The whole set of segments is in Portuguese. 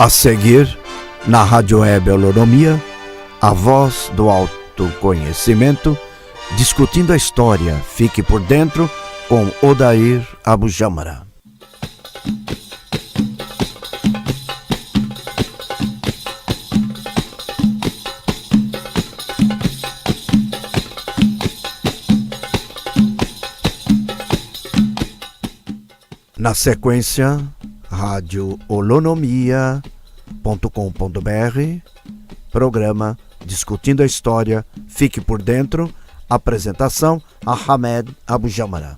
A seguir, na Rádio Web Holonomia, a voz do autoconhecimento, discutindo a história. Fique por dentro com Odair Abujamra. Na sequência, Rádio Holonomia.com.br, programa Discutindo a História, fique por dentro, apresentação Ahmed Abujamra.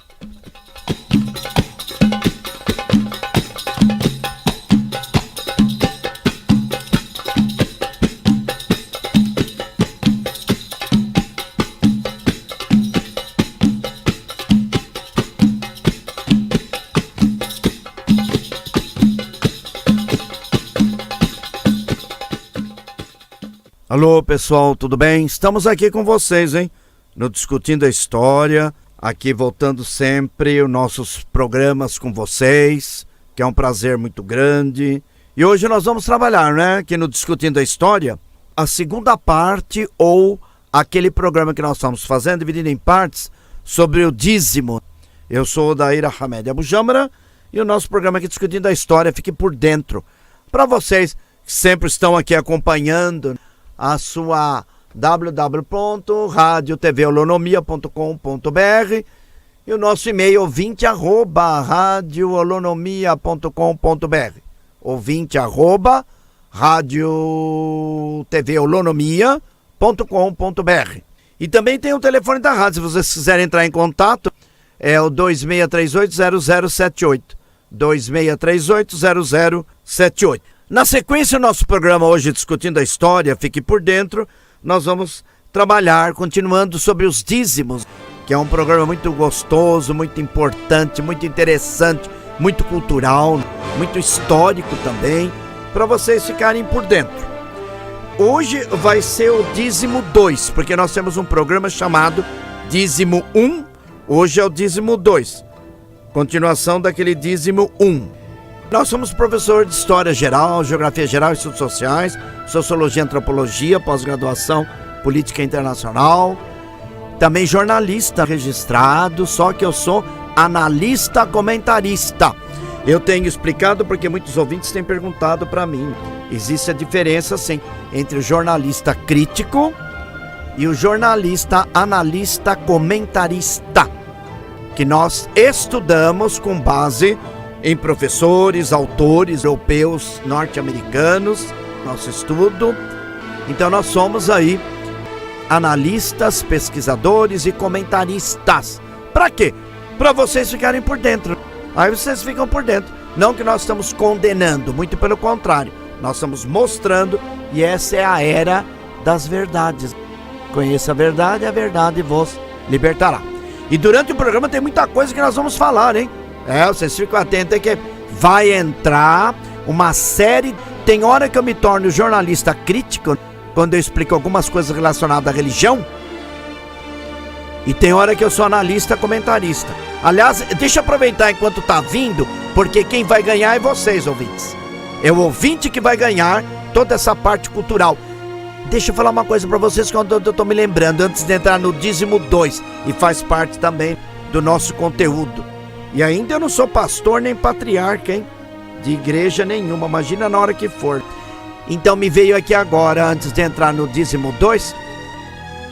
Alô pessoal, tudo bem? Estamos aqui com vocês, hein? No Discutindo a História, aqui voltando sempre os nossos programas com vocês, que é um prazer muito grande. E hoje nós vamos trabalhar, né? Aqui no Discutindo a História, a segunda parte ou aquele programa que nós estamos fazendo, dividido em partes, sobre o dízimo. Eu sou o Odair Ahmed Abujamra e o nosso programa aqui Discutindo a História, fique por dentro. Para vocês que sempre estão aqui acompanhando a sua www.radiotvholonomia.com.br e o nosso e-mail ouvinte@radioholonomia.com.br, ouvinte@radiotvholonomia.com.br. E também tem o telefone da rádio, se vocês quiserem entrar em contato, é o 2638-0078, 2638-0078. Na sequência do nosso programa hoje, Discutindo a História, fique por dentro, nós vamos trabalhar, continuando sobre os dízimos, que é um programa muito gostoso, muito importante, muito interessante, muito cultural, muito histórico também, para vocês ficarem por dentro. Hoje vai ser o dízimo 2, porque nós temos um programa chamado dízimo 1, hoje é o dízimo 2, continuação daquele dízimo 1. Nós somos professor de História Geral, Geografia Geral, Estudos Sociais, Sociologia e Antropologia, pós-graduação, Política Internacional. Também jornalista registrado, só que eu sou analista comentarista. Eu tenho explicado porque muitos ouvintes têm perguntado para mim. Existe a diferença, sim, entre o jornalista crítico e o jornalista analista comentarista, que nós estudamos com base em professores, autores europeus, norte-americanos, nosso estudo. Então nós somos aí analistas, pesquisadores e comentaristas. Para quê? Para vocês ficarem por dentro. Aí vocês ficam por dentro. Não que nós estamos condenando, muito pelo contrário. Nós estamos mostrando, e essa é a era das verdades. Conheça a verdade vos libertará. E durante o programa tem muita coisa que nós vamos falar, hein? Vocês ficam atentos que vai entrar uma série. Tem hora que eu me torno jornalista crítico quando eu explico algumas coisas relacionadas à religião, e tem hora que eu sou analista comentarista. Aliás, deixa eu aproveitar enquanto tá vindo, porque quem vai ganhar é vocês, ouvintes. É o ouvinte que vai ganhar toda essa parte cultural. Deixa eu falar uma coisa para vocês que eu tô me lembrando antes de entrar no dízimo 2, e faz parte também do nosso conteúdo. E ainda eu não sou pastor nem patriarca, hein? De igreja nenhuma, imagina na hora que for. Então me veio aqui agora, antes de entrar no dízimo 2,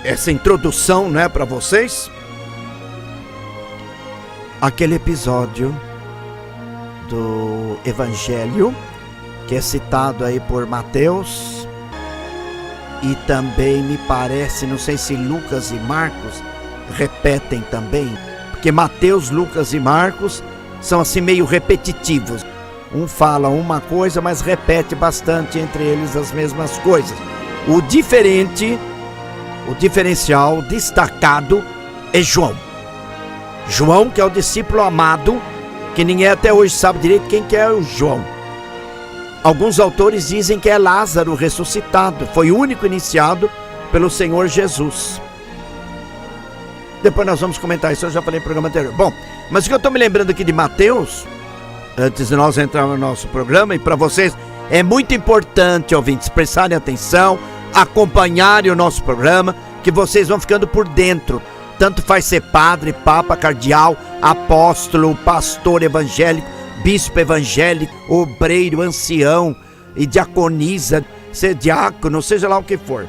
essa introdução, né, para vocês. Aquele episódio do Evangelho, que é citado aí por Mateus, e também me parece, não sei se Lucas e Marcos repetem também, porque Mateus, Lucas e Marcos são assim meio repetitivos. Um fala uma coisa, mas repete bastante entre eles as mesmas coisas. O diferencial destacado é João. João, que é o discípulo amado, que ninguém até hoje sabe direito quem que é o João. Alguns autores dizem que é Lázaro ressuscitado, foi o único iniciado pelo Senhor Jesus. Depois nós vamos comentar isso, eu já falei no programa anterior. Bom, mas o que eu estou me lembrando aqui de Mateus, antes de nós entrarmos no nosso programa, e para vocês É muito importante, ouvintes, prestarem atenção, acompanharem o nosso programa, que vocês vão ficando por dentro. Tanto faz ser padre, papa, cardeal, apóstolo, pastor evangélico, bispo evangélico, obreiro, ancião e diaconisa, ser diácono, seja lá o que for.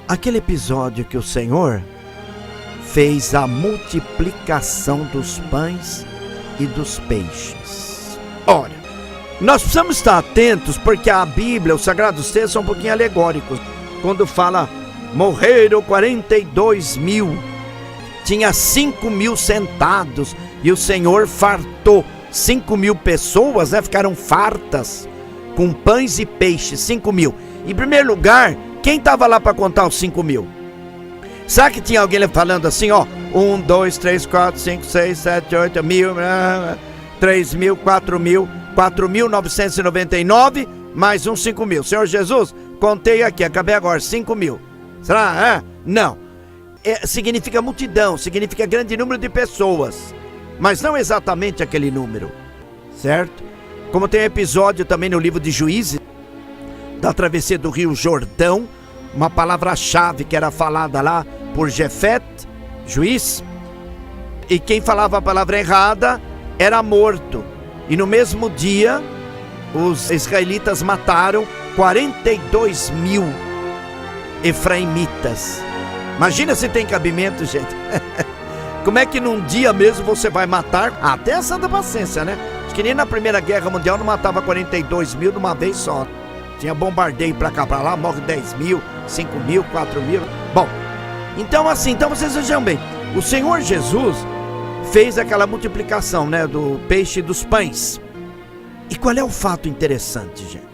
Aquele episódio que o Senhor fez a multiplicação dos pães e dos peixes. Ora, nós precisamos estar atentos porque a Bíblia, os Sagrados Textos são um pouquinho alegóricos. Quando fala, morreram 42 mil, tinha 5 mil sentados e o Senhor fartou 5 mil pessoas, ficaram fartas com pães e peixes, 5 mil. Em primeiro lugar, quem estava lá para contar os 5 mil? Sabe que tinha alguém falando assim, 1, 2, 3, 4, 5, 6, 7, 8 mil, 3 mil, 4 mil, 4.999, mais uns 5 mil. Senhor Jesus, contei aqui, acabei agora, 5 mil. Será? Não. Significa multidão, significa grande número de pessoas, mas não exatamente aquele número, certo? Como tem episódio também no livro de Juízes, da travessia do rio Jordão, uma palavra-chave que era falada lá por Jefete, juiz, e quem falava a palavra errada era morto. E no mesmo dia, os israelitas mataram 42 mil efraimitas. Imagina se tem cabimento, gente. Como é que num dia mesmo você vai matar? Até a santa paciência, né? Acho que nem na Primeira Guerra Mundial não matava 42 mil de uma vez só. Tinha bombardeio pra cá, pra lá, morre 10 mil, 5 mil, 4 mil. Bom, então vocês vejam bem. O Senhor Jesus fez aquela multiplicação, do peixe e dos pães. E qual é o fato interessante, gente?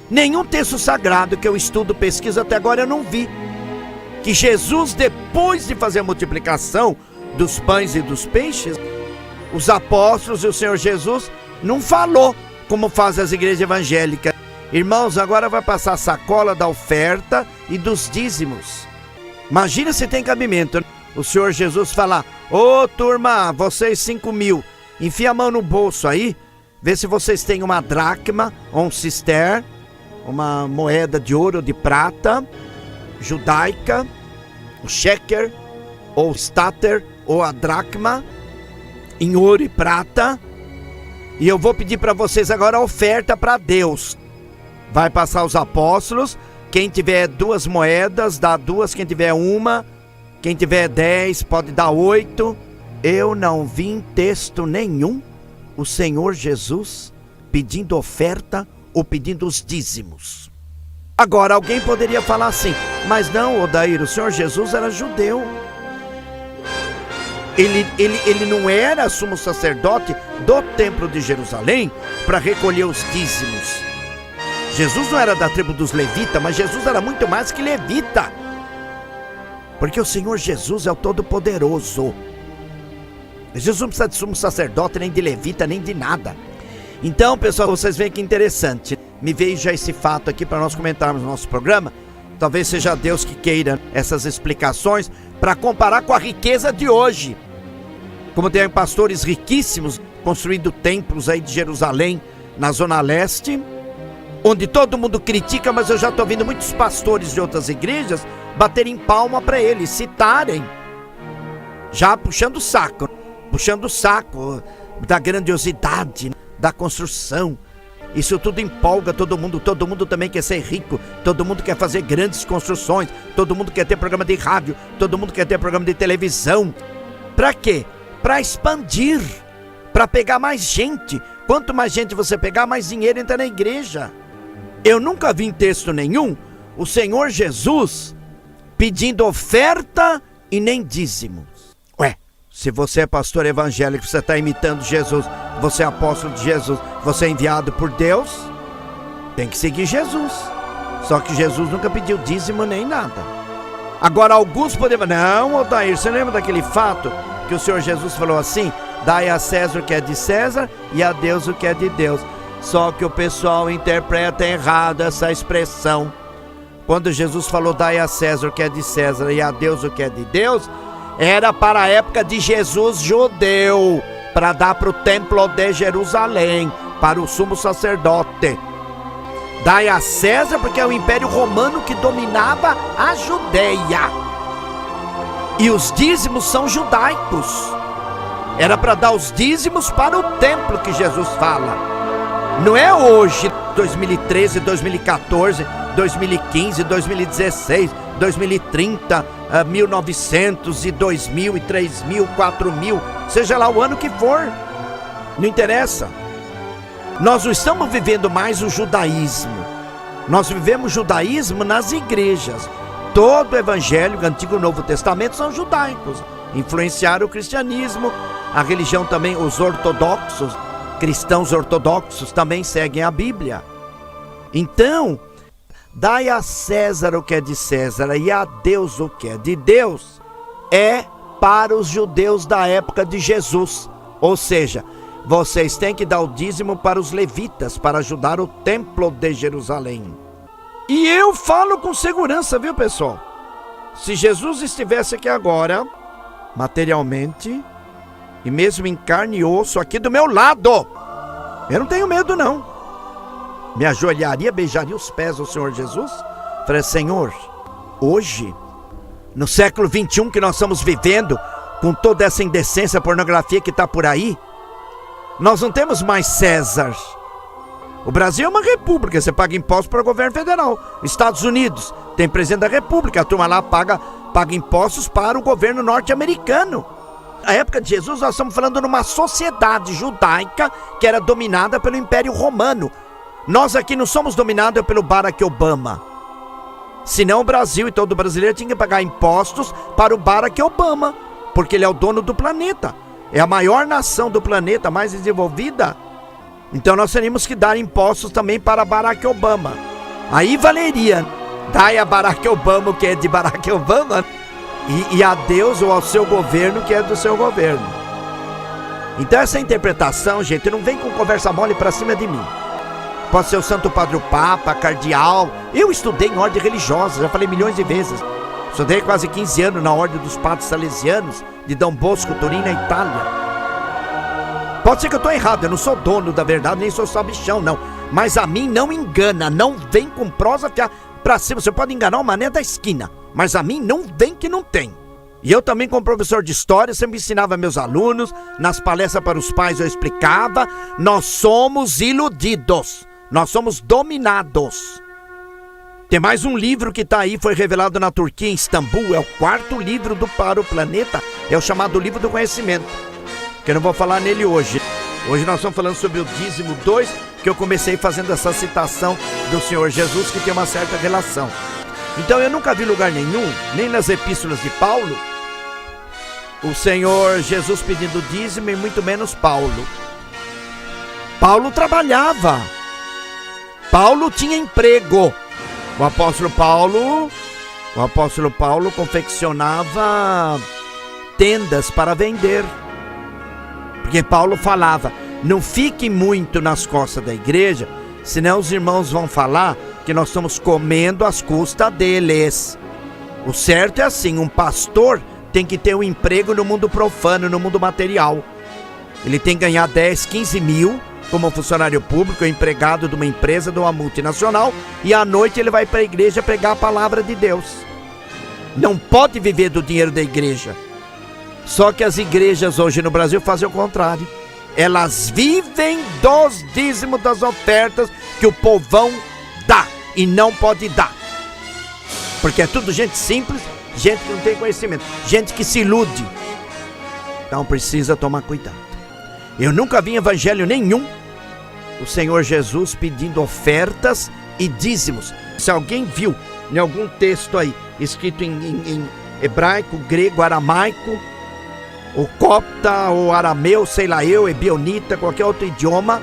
Nenhum texto sagrado que eu estudo, pesquiso até agora, eu não vi que Jesus, depois de fazer a multiplicação dos pães e dos peixes, os apóstolos e o Senhor Jesus não falou como fazem as igrejas evangélicas. Irmãos, agora vai passar a sacola da oferta e dos dízimos. Imagina se tem cabimento. O Senhor Jesus falar, turma, vocês 5 mil, enfia a mão no bolso aí, vê se vocês têm uma dracma ou um cister, uma moeda de ouro ou de prata, judaica, o sheker, ou stater, ou a dracma, em ouro e prata, e eu vou pedir para vocês agora a oferta para Deus. Vai passar os apóstolos, quem tiver 2 moedas, dá 2, quem tiver 1, quem tiver 10, pode dar 8. Eu não vi em texto nenhum o Senhor Jesus pedindo oferta ou pedindo os dízimos. Agora, alguém poderia falar assim, mas não, Odair, o Senhor Jesus era judeu. Ele não era sumo sacerdote do templo de Jerusalém para recolher os dízimos. Jesus não era da tribo dos levitas, mas Jesus era muito mais que levita. Porque o Senhor Jesus é o Todo-Poderoso. Jesus não precisa de sumo sacerdote, nem de levita, nem de nada. Então, pessoal, vocês veem que interessante. Me veio já esse fato aqui para nós comentarmos no nosso programa. Talvez seja Deus que queira essas explicações para comparar com a riqueza de hoje. Como tem pastores riquíssimos construindo templos aí de Jerusalém, na Zona Leste, onde todo mundo critica, mas eu já estou vendo muitos pastores de outras igrejas baterem palma para eles, citarem, já puxando o saco da grandiosidade da construção. Isso tudo empolga todo mundo também quer ser rico, todo mundo quer fazer grandes construções, todo mundo quer ter programa de rádio, todo mundo quer ter programa de televisão. Para quê? Para expandir, para pegar mais gente. Quanto mais gente você pegar, mais dinheiro entra na igreja. Eu nunca vi em texto nenhum o Senhor Jesus pedindo oferta e nem dízimos. Se você é pastor evangélico, você está imitando Jesus, você é apóstolo de Jesus, você é enviado por Deus, tem que seguir Jesus. Só que Jesus nunca pediu dízimo nem nada. Agora alguns poderiam, não, Odair, você lembra daquele fato que o Senhor Jesus falou assim, dai a César o que é de César e a Deus o que é de Deus. Só que o pessoal interpreta errado essa expressão. Quando Jesus falou dai a César o que é de César e a Deus o que é de Deus, era para a época de Jesus judeu, para dar para o templo de Jerusalém, para o sumo sacerdote. Dai a César, porque é o Império Romano que dominava a Judéia. E os dízimos são judaicos. Era para dar os dízimos para o templo que Jesus fala. Não é hoje, 2013, 2014, 2015, 2016, 2030, 1900 e 2000 e 3000, 4000, seja lá o ano que for. Não interessa. Nós não estamos vivendo mais o judaísmo. Nós vivemos judaísmo nas igrejas. Todo o evangelho, Antigo e Novo Testamento, são judaicos. Influenciaram o cristianismo. A religião também, os ortodoxos, cristãos ortodoxos também seguem a Bíblia. Então, dai a César o que é de César e a Deus o que é de Deus, é para os judeus da época de Jesus. Ou seja, vocês têm que dar o dízimo para os levitas, para ajudar o templo de Jerusalém. E eu falo com segurança, viu, pessoal? Se Jesus estivesse aqui agora, materialmente, e mesmo em carne e osso aqui do meu lado, eu não tenho medo não. Me ajoelharia, beijaria os pés do Senhor Jesus. Falei, Senhor, hoje, no século 21 que nós estamos vivendo, com toda essa indecência, pornografia que está por aí, nós não temos mais César. O Brasil é uma república, você paga impostos para o governo federal. Estados Unidos tem presidente da república, a turma lá paga impostos para o governo norte-americano. Na época de Jesus nós estamos falando numa sociedade judaica que era dominada pelo Império Romano. Nós aqui não somos dominados pelo Barack Obama. Senão o Brasil e todo brasileiro tinha que pagar impostos para o Barack Obama, porque ele é o dono do planeta. É a maior nação do planeta, mais desenvolvida. Então nós teríamos que dar impostos também para Barack Obama. Aí valeria, dai a Barack Obama o que é de Barack Obama, e a Deus ou ao seu governo que é do seu governo. Então essa interpretação, gente, não vem com conversa mole para cima de mim. Pode ser o Santo Padre o Papa, cardeal. Eu estudei em ordem religiosa, já falei milhões de vezes. Estudei quase 15 anos na ordem dos padres salesianos de Dom Bosco, Turim, na Itália. Pode ser que eu estou errado, eu não sou dono da verdade, nem sou sabichão, não. Mas a mim não engana, não vem com prosa pra cima. Você pode enganar o mané da esquina, mas a mim não vem que não tem. E eu também, como professor de história, sempre ensinava meus alunos, nas palestras para os pais eu explicava, nós somos iludidos, nós somos dominados. Tem mais um livro que está aí, foi revelado na Turquia, em Istambul, é o 4º livro para o planeta, é o chamado Livro do Conhecimento, que eu não vou falar nele hoje. Hoje nós estamos falando sobre o dízimo 2, que eu comecei fazendo essa citação do Senhor Jesus, que tem uma certa relação. Então eu nunca vi lugar nenhum, nem nas epístolas de Paulo, o Senhor Jesus pedindo dízimo, e muito menos Paulo. Paulo trabalhava, Paulo tinha emprego. O apóstolo Paulo confeccionava tendas para vender. Porque Paulo falava, não fique muito nas costas da igreja, senão os irmãos vão falar que nós estamos comendo às custas deles. O certo é assim, um pastor tem que ter um emprego no mundo profano, no mundo material. Ele tem que ganhar 10, 15 mil como funcionário público, empregado de uma empresa, de uma multinacional, e à noite ele vai para a igreja pregar a palavra de Deus. Não pode viver do dinheiro da igreja. Só que as igrejas hoje no Brasil fazem o contrário. Elas vivem dos dízimos, das ofertas que o povão dá e não pode dar. Porque é tudo gente simples, gente que não tem conhecimento, gente que se ilude. Então precisa tomar cuidado. Eu nunca vi em evangelho nenhum o Senhor Jesus pedindo ofertas e dízimos. Se alguém viu em algum texto aí, escrito em hebraico, grego, aramaico, ou copta, ou arameu, sei lá eu, ebionita, qualquer outro idioma,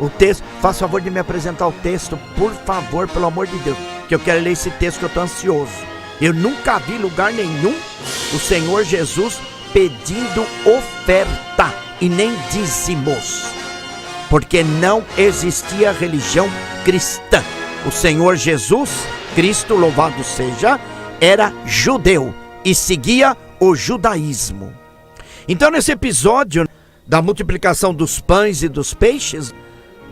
o texto, faça favor de me apresentar o texto, por favor, pelo amor de Deus, que eu quero ler esse texto que eu estou ansioso. Eu nunca vi lugar nenhum o Senhor Jesus pedindo oferta e nem dízimos, porque não existia religião cristã. O Senhor Jesus, Cristo, louvado seja, era judeu e seguia o judaísmo. Então nesse episódio da multiplicação dos pães e dos peixes,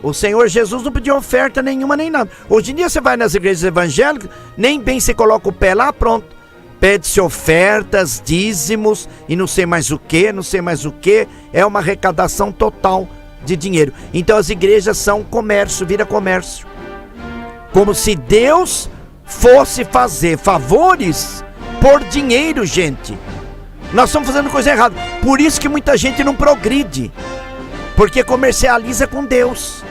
O Senhor Jesus não pediu oferta nenhuma nem nada. Hoje em dia você vai nas igrejas evangélicas, nem bem você coloca o pé lá, pronto. Pede-se ofertas, dízimos e não sei mais o que, É uma arrecadação total de dinheiro. Então as igrejas são comércio, vira comércio. Como se Deus fosse fazer favores por dinheiro, gente. Nós estamos fazendo coisa errada. Por isso que muita gente não progride. Porque comercializa com Deus.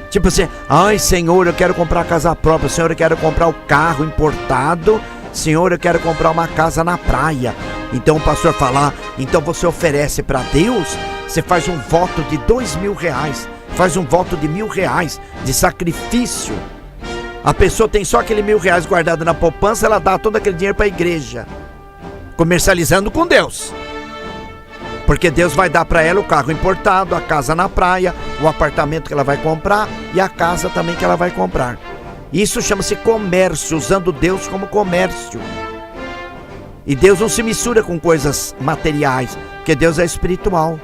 Tipo assim, ai Senhor, eu quero comprar casa própria. Senhor, eu quero comprar o carro importado. Senhor, eu quero comprar uma casa na praia. Então o pastor fala, então você oferece para Deus, você faz um voto de R$2.000, faz um voto de R$1.000 de sacrifício. A pessoa tem só aquele R$1.000 guardado na poupança, ela dá todo aquele dinheiro para a igreja, comercializando com Deus. Porque Deus vai dar para ela o carro importado, a casa na praia, o apartamento que ela vai comprar e a casa também que ela vai comprar. Isso chama-se comércio, usando Deus como comércio. E Deus não se mistura com coisas materiais, porque Deus é espiritual.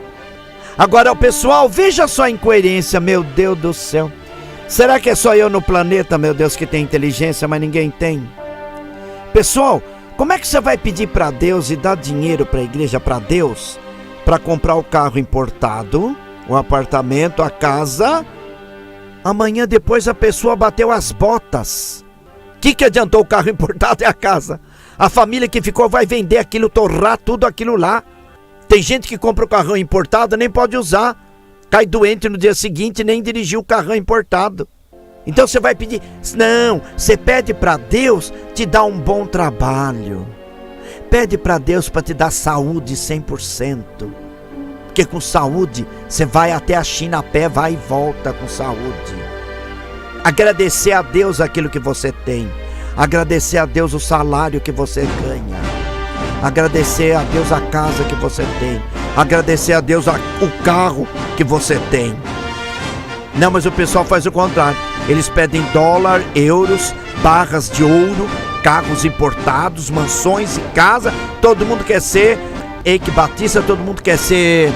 Agora, o pessoal, veja só a incoerência, meu Deus do céu. Será que é só eu no planeta, meu Deus, que tem inteligência, mas ninguém tem? Pessoal, como é que você vai pedir para Deus e dar dinheiro para a igreja, para Deus, para comprar o carro importado, o apartamento, a casa? Amanhã depois a pessoa bateu as botas. O que adiantou o carro importado e a casa? A família que ficou vai vender aquilo, torrar tudo aquilo lá. Tem gente que compra o carrão importado, nem pode usar. Cai doente no dia seguinte, nem dirigiu o carrão importado. Então você vai pedir? Não, você pede para Deus te dar um bom trabalho. Pede para Deus para te dar saúde 100%. Porque com saúde, você vai até a China a pé, vai e volta com saúde. Agradecer a Deus aquilo que você tem. Agradecer a Deus o salário que você ganha. Agradecer a Deus a casa que você tem. Agradecer a Deus o carro que você tem. Não, mas o pessoal faz o contrário. Eles pedem dólar, euros, barras de ouro, carros importados, mansões e casa. Todo mundo quer ser Eike Batista, todo mundo quer ser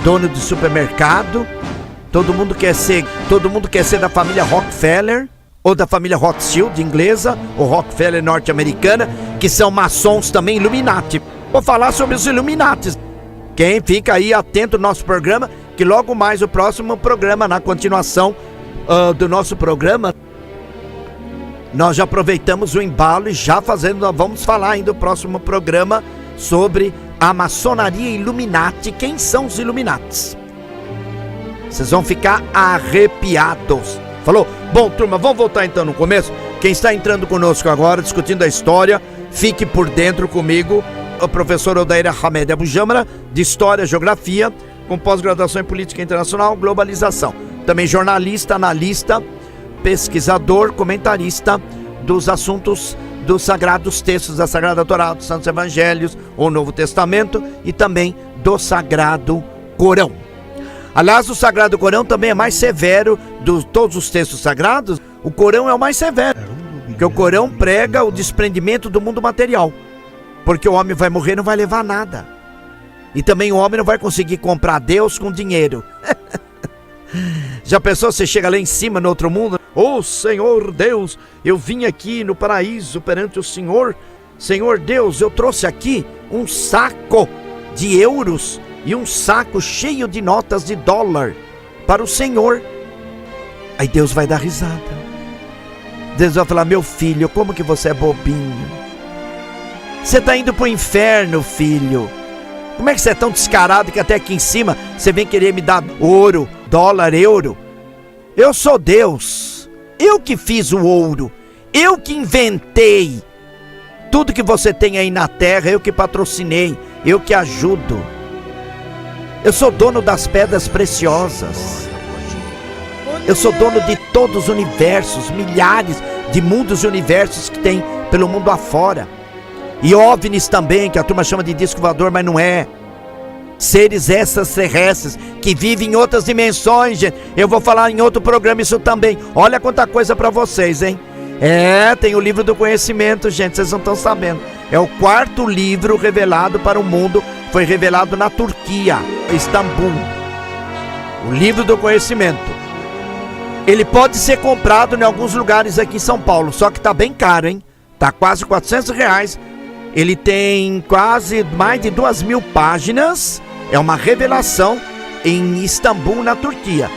dono de supermercado, todo mundo quer ser da família Rockefeller, ou da família Rothschild inglesa, ou Rockefeller norte-americana, que são maçons também, Illuminati. Vou falar sobre os Illuminatis. Quem fica aí atento no nosso programa, que logo mais o próximo programa, na continuação do nosso programa, nós já aproveitamos o embalo e já vamos falar ainda no próximo programa sobre a maçonaria Illuminati. Quem são os Illuminatis? Vocês vão ficar arrepiados. Falou? Bom, turma, vamos voltar então no começo. Quem está entrando conosco agora, discutindo a história, fique por dentro comigo, o professor Odair Hamed Abujamra, de História e Geografia, com pós-graduação em Política Internacional, Globalização. Também jornalista, analista, pesquisador, comentarista dos assuntos dos sagrados textos da Sagrada Torá, dos Santos Evangelhos, o Novo Testamento e também do Sagrado Corão. Aliás, o Sagrado Corão também é mais severo de todos os textos sagrados. O Corão é o mais severo, porque o Corão prega o desprendimento do mundo material, porque o homem vai morrer e não vai levar nada, e também o homem não vai conseguir comprar Deus com dinheiro. Já pensou, você chega lá em cima no outro mundo? Ô Senhor Deus, eu vim aqui no paraíso perante o Senhor. Senhor Deus, eu trouxe aqui um saco de euros e um saco cheio de notas de dólar para o Senhor. Aí Deus vai dar risada. Deus vai falar: meu filho, como que você é bobinho. Você está indo para o inferno, filho. Como é que você é tão descarado que até aqui em cima você vem querer me dar ouro, dólar, euro? Eu sou Deus. Eu que fiz o ouro. Eu que inventei. Tudo que você tem aí na terra, eu que patrocinei. Eu que ajudo. Eu sou dono das pedras preciosas. Eu sou dono de todos os universos, milhares de mundos e universos que tem pelo mundo afora. E OVNIs também, que a turma chama de disco voador, mas não é. Seres extraterrestres que vivem em outras dimensões, gente. Eu vou falar em outro programa isso também. Olha quanta coisa para vocês, hein? Tem o livro do conhecimento, gente, vocês não estão sabendo. É o 4º livro revelado para o mundo. Foi revelado na Turquia, Istambul. O livro do conhecimento. Ele pode ser comprado em alguns lugares aqui em São Paulo, só que tá bem caro, hein? Tá quase R$400. Ele tem quase mais de 2.000 páginas. É uma revelação em Istambul, na Turquia.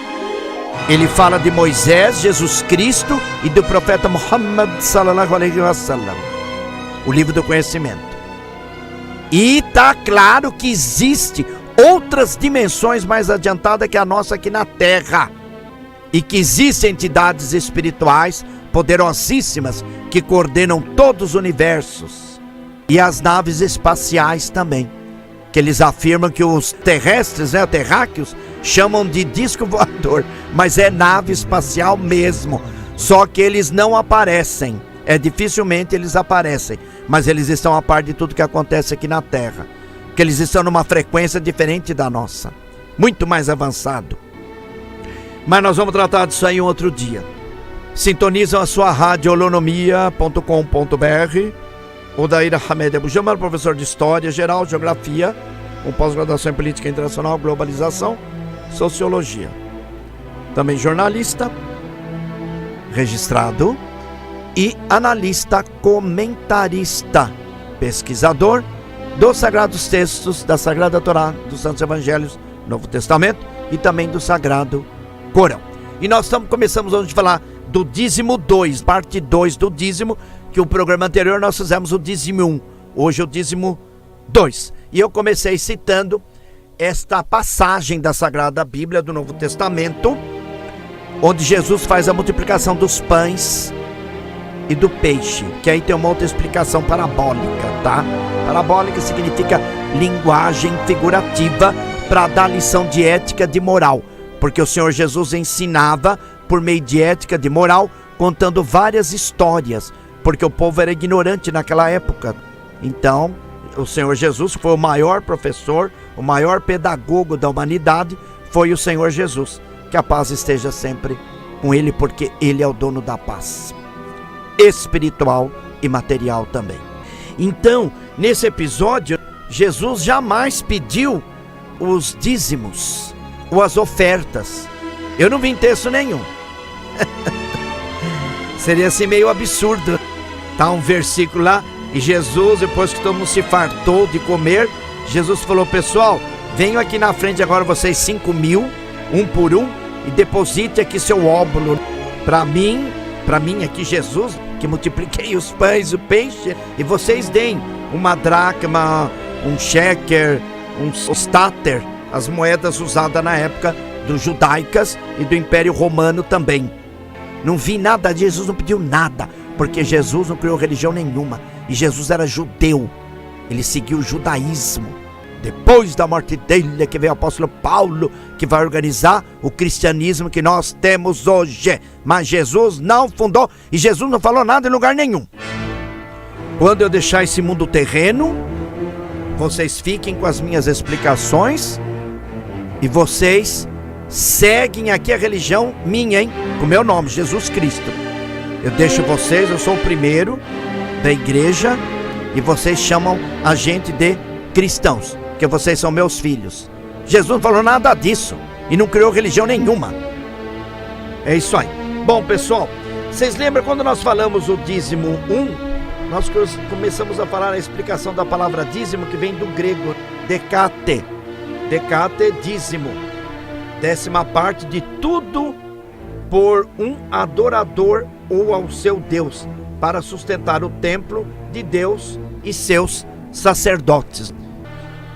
Ele fala de Moisés, Jesus Cristo e do profeta Muhammad sallallahu alaihi wasallam. O livro do conhecimento. E tá claro que existe outras dimensões mais adiantadas que a nossa aqui na Terra. E que existem entidades espirituais poderosíssimas que coordenam todos os universos. E as naves espaciais também. Que eles afirmam que os terrestres, terráqueos, chamam de disco voador. Mas é nave espacial mesmo. Só que eles não aparecem. Dificilmente eles aparecem. Mas eles estão a par de tudo que acontece aqui na Terra. Que eles estão numa frequência diferente da nossa. Muito mais avançado. Mas nós vamos tratar disso aí um outro dia. Sintonizam a sua rádio holonomia.com.br. Odair Hamed Abu Jamal, professor de História Geral, Geografia, com pós-graduação em Política Internacional, Globalização, Sociologia. Também jornalista, registrado, e analista comentarista, pesquisador dos Sagrados Textos, da Sagrada Torá, dos Santos Evangelhos, Novo Testamento e também do Sagrado Corão. E nós começamos hoje a falar do dízimo 2, parte 2 do dízimo, que o programa anterior nós fizemos o dízimo 1, hoje o dízimo 2. E eu comecei citando esta passagem da Sagrada Bíblia do Novo Testamento, onde Jesus faz a multiplicação dos pães e do peixe, que aí tem uma outra explicação parabólica, tá? Parabólica significa linguagem figurativa para dar lição de ética, de moral. Porque o Senhor Jesus ensinava por meio de ética, de moral, contando várias histórias, porque o povo era ignorante naquela época. Então, o Senhor Jesus foi o maior professor, o maior pedagogo da humanidade, foi o Senhor Jesus. Que a paz esteja sempre com Ele, porque Ele é o dono da paz, espiritual e material também. Então, nesse episódio, Jesus jamais pediu os dízimos ou as ofertas. Eu não vi em texto nenhum. Seria assim meio absurdo. Tá um versículo lá, e Jesus, depois que todo mundo se fartou de comer, Jesus falou: pessoal, venham aqui na frente agora vocês 5.000, um por um, e deposite aqui seu óbolo para mim aqui, Jesus, que multipliquei os pães e o peixe, e vocês deem uma dracma, um shekel, um stater, as moedas usadas na época dos judaicas e do Império Romano também. Não vi nada de Jesus, não pediu nada, porque Jesus não criou religião nenhuma, e Jesus era judeu, ele seguiu o judaísmo. Depois da morte dele é que veio o apóstolo Paulo, que vai organizar o cristianismo que nós temos hoje. Mas Jesus não fundou, e Jesus não falou nada em lugar nenhum. Quando eu deixar esse mundo terreno, vocês fiquem com as minhas explicações, e vocês seguem aqui a religião minha, hein? Com o meu nome, Jesus Cristo. Eu deixo vocês, eu sou o primeiro da igreja, e vocês chamam a gente de cristãos, porque vocês são meus filhos. Jesus não falou nada disso, e não criou religião nenhuma. É isso aí. Bom, pessoal, vocês lembram quando nós falamos o dízimo 1? Nós começamos a falar a explicação da palavra dízimo, que vem do grego decate. Decate, dízimo, 10ª parte de tudo por um adorador ou ao seu Deus, para sustentar o templo de Deus e seus sacerdotes.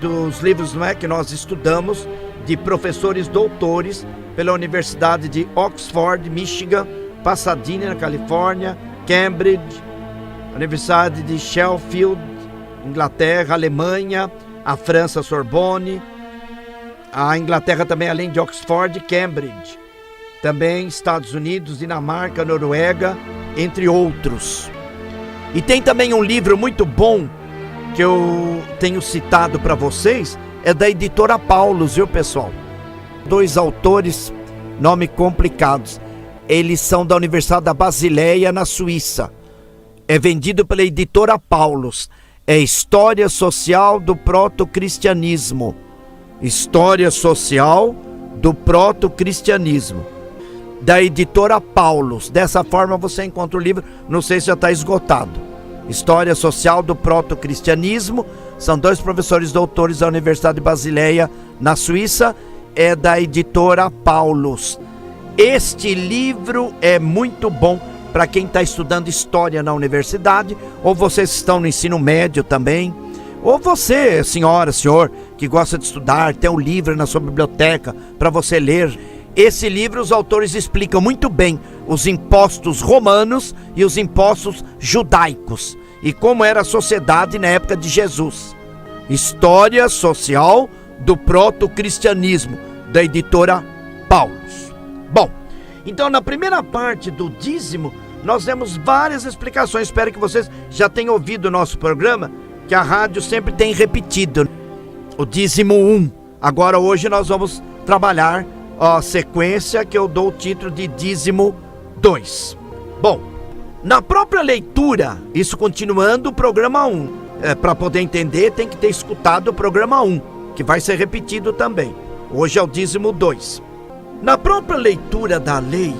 Dos livros, não é, que nós estudamos, de professores doutores pela Universidade de Oxford, Michigan, Pasadena, na Califórnia, Cambridge, Universidade de Sheffield, Inglaterra, Alemanha, a França, Sorbonne, a Inglaterra também, além de Oxford, Cambridge, também Estados Unidos, Dinamarca, Noruega, entre outros. E tem também um livro muito bom que eu tenho citado para vocês, é da editora Paulus, viu, pessoal? 2 autores, nome complicados. Eles são da Universidade da Basileia, na Suíça. É vendido pela editora Paulus. É História Social do Proto-Cristianismo. História Social do Proto-Cristianismo. da editora Paulus. Dessa forma você encontra o livro, não sei se já está esgotado. História Social do Proto-Cristianismo. São 2 professores doutores da Universidade de Basileia, na Suíça. É da editora Paulus. Este livro é muito bom para quem está estudando história na universidade, ou vocês que estão no ensino médio também, ou você, senhora, senhor, que gosta de estudar, tem um livro na sua biblioteca para você ler. Esse livro, os autores explicam muito bem os impostos romanos e os impostos judaicos, e como era a sociedade na época de Jesus. História Social do Proto-Cristianismo, da editora Paulus. Bom, então na primeira parte do dízimo, nós demos várias explicações. Espero que vocês já tenham ouvido o nosso programa, que a rádio sempre tem repetido. O dízimo 1. Agora hoje nós vamos trabalhar a sequência que eu dou o título de dízimo 2. Bom, na própria leitura, isso continuando o programa 1. Para poder entender, tem que ter escutado o programa 1, que vai ser repetido também. Hoje é o dízimo 2. Na própria leitura da lei,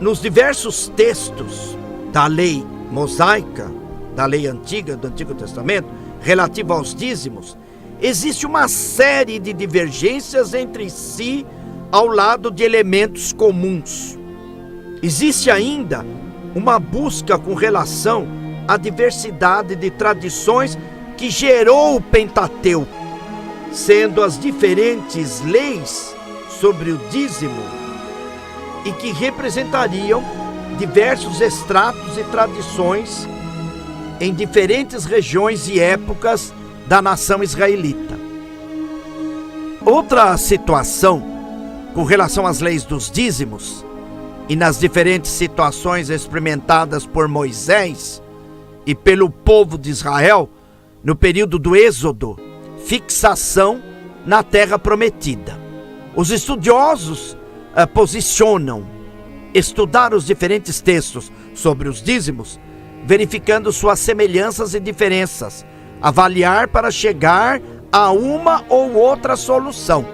nos diversos textos da lei mosaica, da lei antiga, do Antigo Testamento, relativo aos dízimos, existe uma série de divergências entre si ao lado de elementos comuns. Existe ainda uma busca com relação à diversidade de tradições que gerou o Pentateuco, sendo as diferentes leis sobre o dízimo e que representariam diversos extratos e tradições em diferentes regiões e épocas da nação israelita. Outra situação com relação às leis dos dízimos e nas diferentes situações experimentadas por Moisés e pelo povo de Israel no período do Êxodo, fixação na terra prometida. Os estudiosos posicionam estudar os diferentes textos sobre os dízimos, verificando suas semelhanças e diferenças, avaliar para chegar a uma ou outra solução,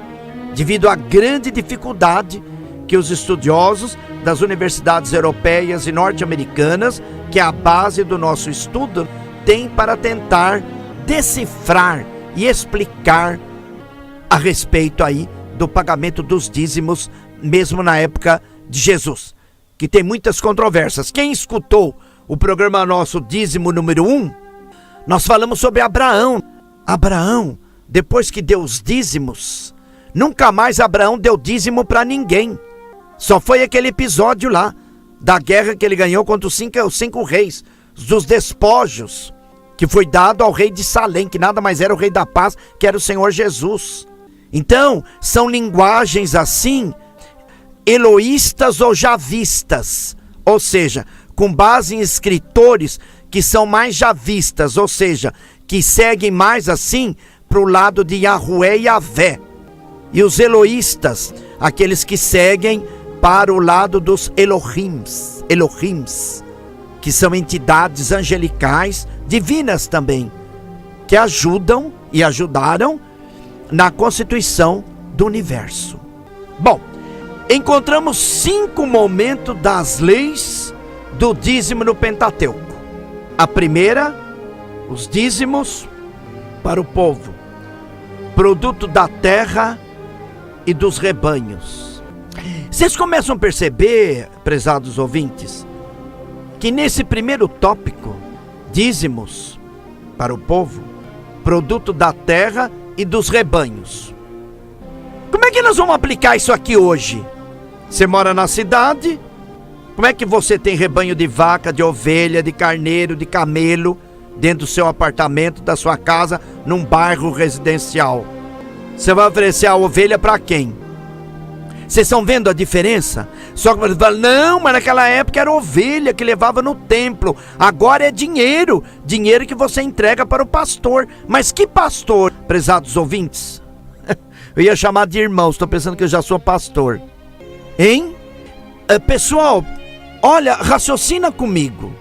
devido à grande dificuldade que os estudiosos das universidades europeias e norte-americanas, que é a base do nosso estudo, têm para tentar decifrar e explicar a respeito aí do pagamento dos dízimos, mesmo na época de Jesus, que tem muitas controvérsias. Quem escutou o programa nosso dízimo número 1, nós falamos sobre Abraão. Abraão, depois que deu os dízimos, nunca mais Abraão deu dízimo para ninguém. Só foi aquele episódio lá, da guerra que ele ganhou contra os cinco reis, dos despojos, que foi dado ao rei de Salém, que nada mais era o rei da paz, que era o Senhor Jesus. Então, são linguagens assim, eloístas ou javistas, ou seja, com base em escritores que são mais javistas, ou seja, que seguem mais assim para o lado de Yahweh e Yahvé. E os eloístas, aqueles que seguem para o lado dos Elohims, que são entidades angelicais, divinas também, que ajudam e ajudaram na constituição do universo. Bom, encontramos 5 momentos das leis do dízimo no Pentateuco. A primeira, os dízimos para o povo, produto da terra e dos rebanhos. Vocês começam a perceber, prezados ouvintes, que nesse primeiro tópico, dízimos para o povo, produto da terra e dos rebanhos. Como é que nós vamos aplicar isso aqui hoje? Você mora na cidade? Como é que você tem rebanho de vaca, de ovelha, de carneiro, de camelo dentro do seu apartamento, da sua casa, num bairro residencial? Você vai oferecer a ovelha para quem? Vocês estão vendo a diferença? Só que você fala, não, mas naquela época era ovelha que levava no templo. Agora é dinheiro. Dinheiro que você entrega para o pastor. Mas que pastor, prezados ouvintes? Eu ia chamar de irmão, estou pensando que eu já sou pastor. Hein? Pessoal, olha, raciocina comigo.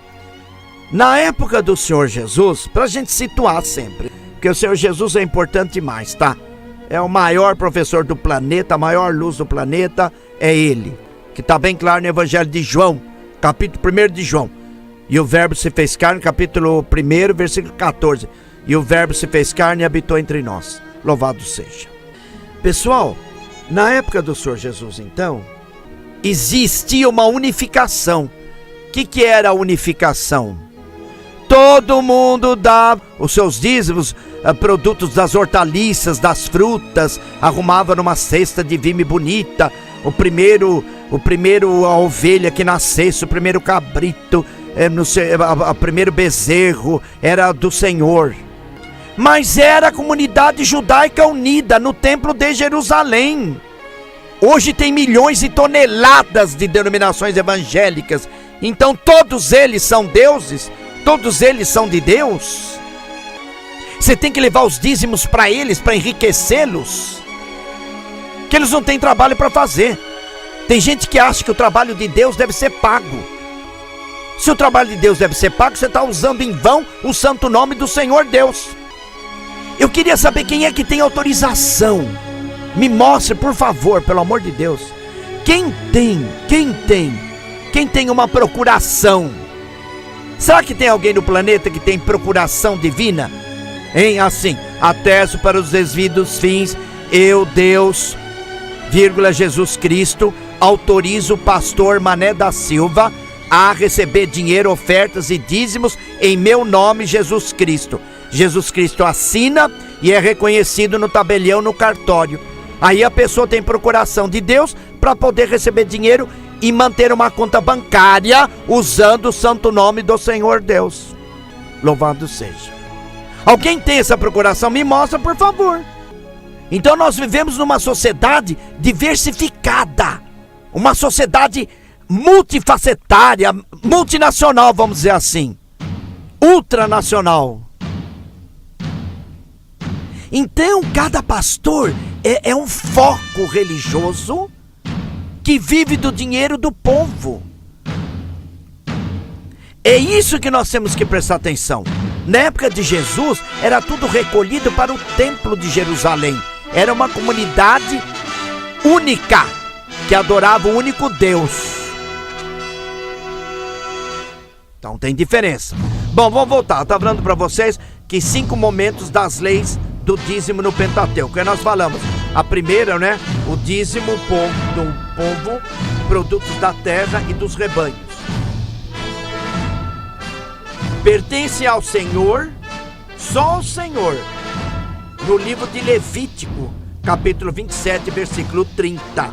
Na época do Senhor Jesus, para a gente situar sempre, porque o Senhor Jesus é importante demais, tá? É o maior professor do planeta, a maior luz do planeta, é Ele. que está bem claro no Evangelho de João, capítulo 1 de João. E o verbo se fez carne, capítulo 1, versículo 14. E o verbo se fez carne e habitou entre nós. Louvado seja. Pessoal, na época do Senhor Jesus, então, existia uma unificação. O que era a unificação? Todo mundo dava os seus dízimos, produtos das hortaliças, das frutas, arrumava numa cesta de vime bonita, o primeiro a ovelha que nascesse, o primeiro cabrito, o primeiro bezerro era do Senhor. Mas era a comunidade judaica unida no templo de Jerusalém. Hoje tem milhões e toneladas de denominações evangélicas, então todos eles são deuses, todos eles são de Deus. Você tem que levar os dízimos para eles, para enriquecê-los, que eles não têm trabalho para fazer. Tem gente que acha que o trabalho de Deus deve ser pago. Se o trabalho de Deus deve ser pago, você está usando em vão o santo nome do Senhor Deus. Eu queria saber quem é que tem autorização. Me mostre, por favor, pelo amor de Deus. Quem tem uma procuração? Será que tem alguém no planeta que tem procuração divina? Assim, atesto para os devidos fins, eu, Deus, Jesus Cristo, autorizo o pastor Mané da Silva a receber dinheiro, ofertas e dízimos em meu nome, Jesus Cristo. Jesus Cristo assina e é reconhecido no tabelião, no cartório. Aí a pessoa tem procuração de Deus para poder receber dinheiro e manter uma conta bancária usando o santo nome do Senhor Deus. Louvado seja. Alguém tem essa procuração? Me mostra, por favor. Então nós vivemos numa sociedade diversificada, uma sociedade multifacetária, multinacional, vamos dizer assim, ultranacional. Então cada pastor é um foco religioso que vive do dinheiro do povo. É isso que nós temos que prestar atenção. Na época de Jesus, era tudo recolhido para o templo de Jerusalém. Era uma comunidade única, que adorava o único Deus. Então tem diferença. Bom, vamos voltar. Eu estava falando para vocês que 5 momentos das leis do dízimo no Pentateuco. Que nós falamos. A primeira, né? O dízimo do povo, produtos da terra e dos rebanhos. Pertence ao Senhor, só ao Senhor. No livro de Levítico, capítulo 27, versículo 30.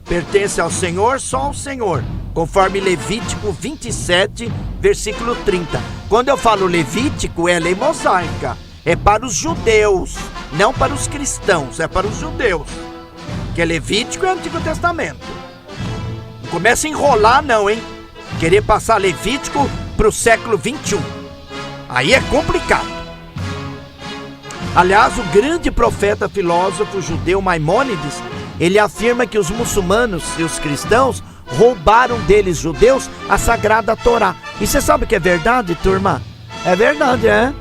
Pertence ao Senhor, só ao Senhor. Conforme Levítico 27, versículo 30. Quando eu falo Levítico, é lei mosaica. É para os judeus, não para os cristãos, é para os judeus. Que Levítico é Antigo Testamento. Não começa a enrolar não, hein? Querer passar Levítico para o século 21. Aí é complicado. Aliás, o grande profeta filósofo judeu Maimônides, ele afirma que os muçulmanos e os cristãos roubaram deles, judeus, a Sagrada Torá. E você sabe que é verdade, turma? É verdade, é?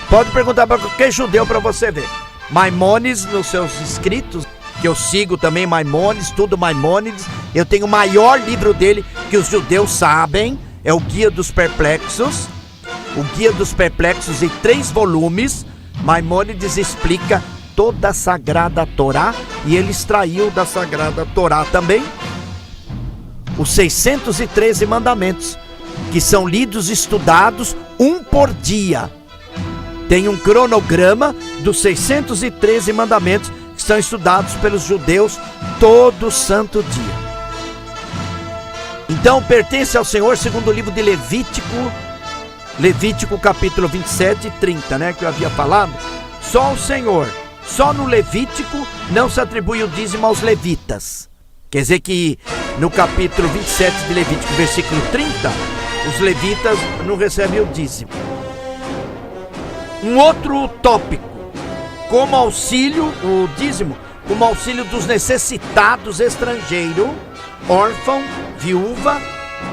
Pode perguntar para qualquer judeu para você ver. Maimônides, nos seus escritos, que eu sigo também Maimônides, tudo Maimônides. Eu tenho o maior livro dele que os judeus sabem, é o Guia dos Perplexos. O Guia dos Perplexos em 3 volumes. Maimônides explica toda a Sagrada Torá e ele extraiu da Sagrada Torá também os 613 mandamentos, que são lidos e estudados um por dia. Tem um cronograma dos 613 mandamentos que são estudados pelos judeus todo santo dia. Então pertence ao Senhor, segundo o livro de Levítico capítulo 27 e 30, né, que eu havia falado. Só ao Senhor, só no Levítico não se atribui o dízimo aos levitas. Quer dizer que no capítulo 27 de Levítico, versículo 30, os levitas não recebem o dízimo. Um outro tópico, como auxílio, o dízimo, como auxílio dos necessitados estrangeiros, órfão, viúva,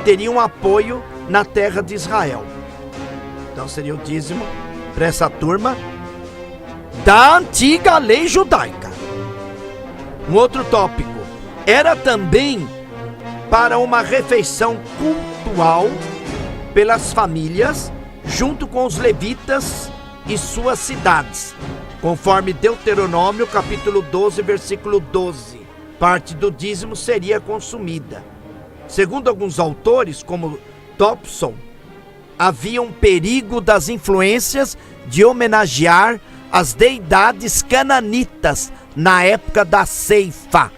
teriam apoio na terra de Israel. Então seria o dízimo para essa turma da antiga lei judaica. Um outro tópico, era também para uma refeição cultual pelas famílias, junto com os levitas e suas cidades, conforme Deuteronômio capítulo 12, versículo 12. Parte do dízimo seria consumida. Segundo alguns autores, como Dobson, havia um perigo das influências de homenagear as deidades cananitas na época da ceifa,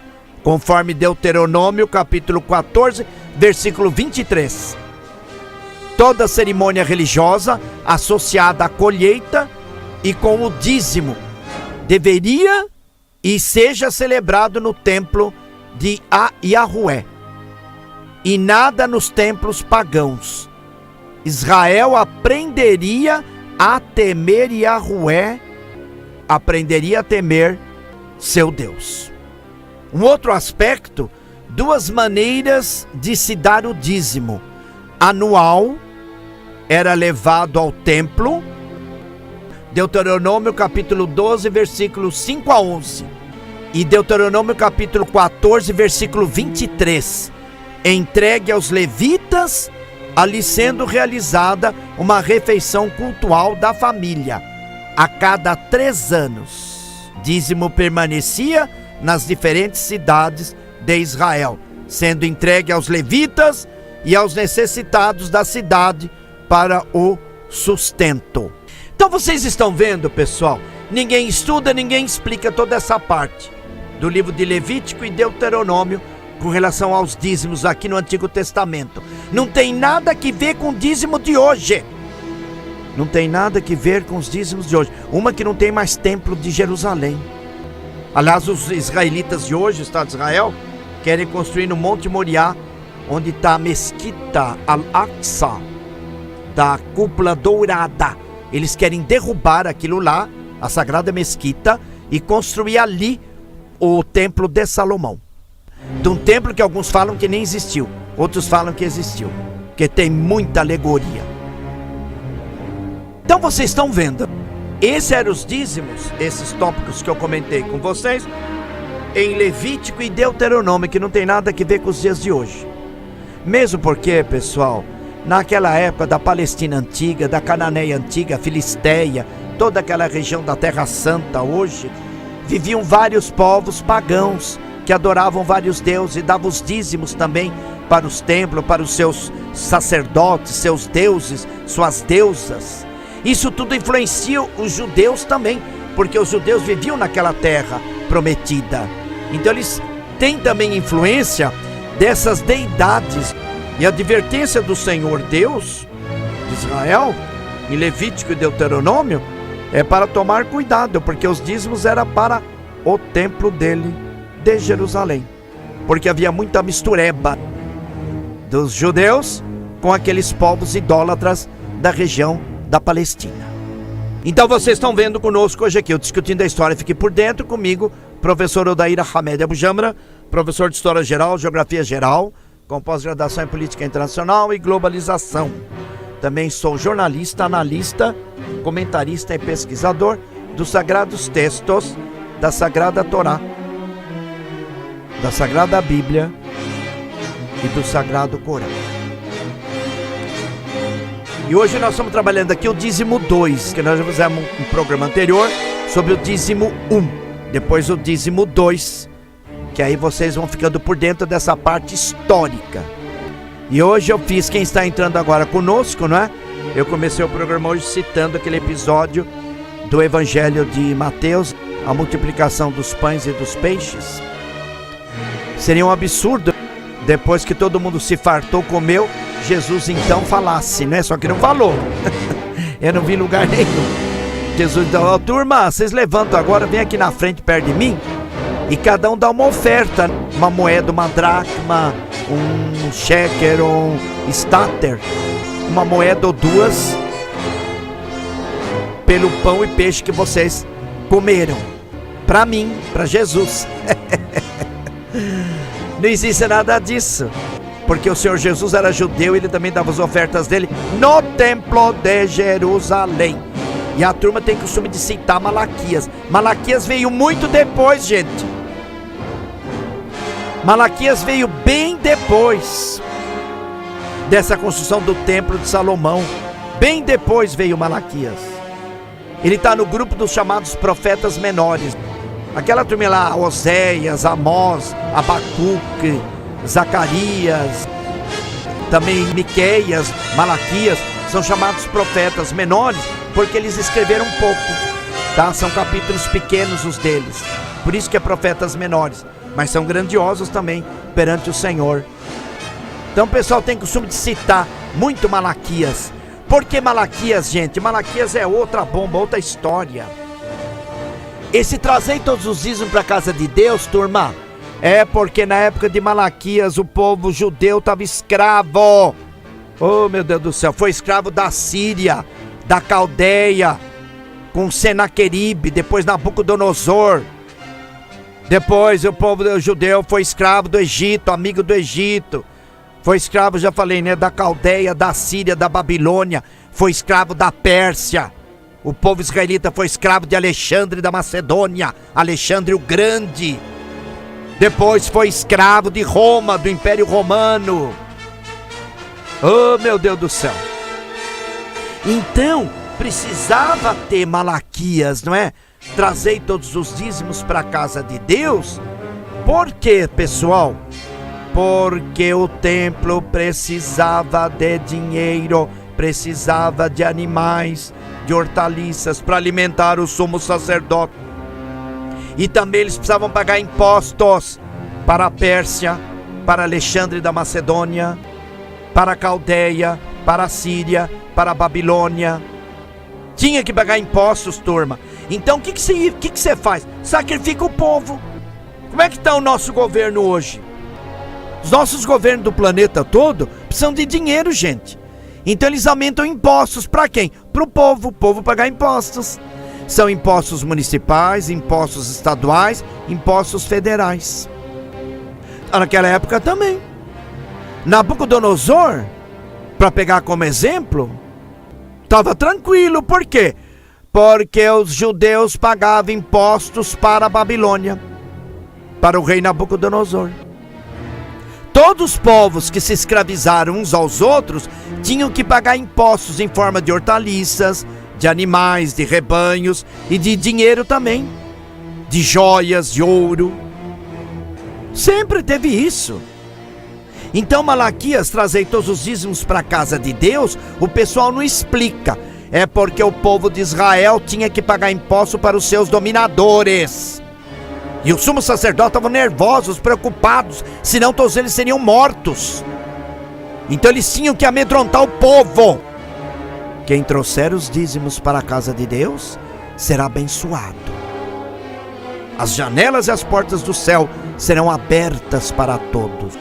conforme Deuteronômio capítulo 14, versículo 23. Toda cerimônia religiosa associada à colheita e com o dízimo deveria e seja celebrado no templo de Yahweh, e nada nos templos pagãos. Israel aprenderia a temer Yahweh, aprenderia a temer seu Deus. Um outro aspecto, duas maneiras de se dar o dízimo. Anual, era levado ao templo, Deuteronômio capítulo 12, versículos 5 a 11, e Deuteronômio capítulo 14, versículo 23, entregue aos levitas, ali sendo realizada uma refeição cultual da família, a cada 3 anos. Dízimo permanecia nas diferentes cidades de Israel, sendo entregue aos levitas e aos necessitados da cidade para o sustento. Então vocês estão vendo, pessoal, ninguém estuda, ninguém explica toda essa parte do livro de Levítico e Deuteronômio com relação aos dízimos aqui no Antigo Testamento. Não tem nada que ver com o dízimo de hoje. Não tem nada que ver com os dízimos de hoje. Uma que não tem mais templo de Jerusalém. Aliás, os israelitas de hoje, o Estado de Israel, querem construir no Monte Moriá, onde está a Mesquita Al-Aqsa, da cúpula dourada. Eles querem derrubar aquilo lá, a Sagrada Mesquita, e construir ali o Templo de Salomão. De um templo que alguns falam que nem existiu, outros falam que existiu, porque tem muita alegoria. Então vocês estão vendo, esses eram os dízimos, esses tópicos que eu comentei com vocês, em Levítico e Deuteronômio, que não tem nada a ver com os dias de hoje. Mesmo porque, pessoal, naquela época da Palestina antiga, da Cananeia antiga, Filisteia, toda aquela região da Terra Santa hoje, viviam vários povos pagãos que adoravam vários deuses e davam os dízimos também para os templos, para os seus sacerdotes, seus deuses, suas deusas. Isso tudo influencia os judeus também, porque os judeus viviam naquela terra prometida. Então eles têm também influência dessas deidades. E a advertência do Senhor Deus de Israel, em Levítico e Deuteronômio, é para tomar cuidado, porque os dízimos eram para o templo dele, de Jerusalém. Porque havia muita mistureba dos judeus com aqueles povos idólatras da região da Palestina. Então vocês estão vendo conosco hoje aqui, eu discutindo a história, fique por dentro comigo, professor Odair Hamed Abu Jamra, professor de História Geral, Geografia Geral, com pós-graduação em Política Internacional e Globalização. Também sou jornalista, analista, comentarista e pesquisador dos Sagrados Textos da Sagrada Torá, da Sagrada Bíblia e do Sagrado Corão. E hoje nós estamos trabalhando aqui o dízimo 2, que nós já fizemos um programa anterior sobre o dízimo 1, depois o dízimo 2, que aí vocês vão ficando por dentro dessa parte histórica. E hoje eu fiz, quem está entrando agora conosco, não é? Eu comecei o programa hoje citando aquele episódio do Evangelho de Mateus, a multiplicação dos pães e dos peixes. Seria um absurdo, depois que todo mundo se fartou, comeu, Jesus então falasse, né? Só que não falou. Eu não vi em lugar nenhum. Jesus então, ó, turma, vocês levantam agora, vem aqui na frente perto de mim, e cada um dá uma oferta, uma moeda, uma dracma, um shekel, um stater, uma moeda ou duas, pelo pão e peixe que vocês comeram, para mim, para Jesus. Não existe nada disso, porque o Senhor Jesus era judeu, ele também dava as ofertas dele no templo de Jerusalém. E a turma tem costume de citar Malaquias. Malaquias veio muito depois, gente. Malaquias veio bem depois dessa construção do templo de Salomão. Bem depois veio Malaquias. Ele está no grupo dos chamados profetas menores. Aquela turma lá, Oséias, Amós, Abacuque, Zacarias, também Miqueias, Malaquias, são chamados profetas menores porque eles escreveram pouco, tá? São capítulos pequenos os deles, por isso que é profetas menores, mas são grandiosos também perante o Senhor. Então o pessoal tem costume de citar muito Malaquias. Por que Malaquias, gente? Malaquias é outra bomba, outra história. Esse trazer todos os dízimos para a casa de Deus, turma, é porque na época de Malaquias o povo judeu estava escravo. Oh, meu Deus do céu, foi escravo da Síria, da Caldeia, com Senaqueribe, depois Nabucodonosor. Depois o povo judeu foi escravo do Egito, amigo do Egito. Foi escravo, já falei, né, da Caldeia, da Síria, da Babilônia. Foi escravo da Pérsia. O povo israelita foi escravo de Alexandre da Macedônia, Alexandre o Grande. Depois foi escravo de Roma, do Império Romano. Oh, meu Deus do céu. Então, precisava ter Malaquias, não é? Trazei todos os dízimos para a casa de Deus. Por quê, pessoal? Porque o templo precisava de dinheiro, precisava de animais, de hortaliças para alimentar o sumo sacerdote. E também eles precisavam pagar impostos para a Pérsia, para Alexandre da Macedônia, para a Caldeia, para a Síria, para a Babilônia. Tinha que pagar impostos, turma. Então o que você faz? Sacrifica o povo. Como é que está o nosso governo hoje? Os nossos governos do planeta todo precisam de dinheiro, gente. Então eles aumentam impostos para quem? Para o povo pagar impostos. São impostos municipais, impostos estaduais, impostos federais. Naquela época também. Nabucodonosor, para pegar como exemplo, estava tranquilo. Por quê? Porque os judeus pagavam impostos para a Babilônia, para o rei Nabucodonosor. Todos os povos que se escravizaram uns aos outros tinham que pagar impostos em forma de hortaliças, de animais, de rebanhos e de dinheiro também, de joias, de ouro. Sempre teve isso. Então Malaquias, trazei todos os dízimos para a casa de Deus, o pessoal não explica. É porque o povo de Israel tinha que pagar imposto para os seus dominadores. E os sumos sacerdotes estavam nervosos, preocupados, senão todos eles seriam mortos. Então eles tinham que amedrontar o povo. Quem trouxer os dízimos para a casa de Deus será abençoado. As janelas e as portas do céu serão abertas para todos.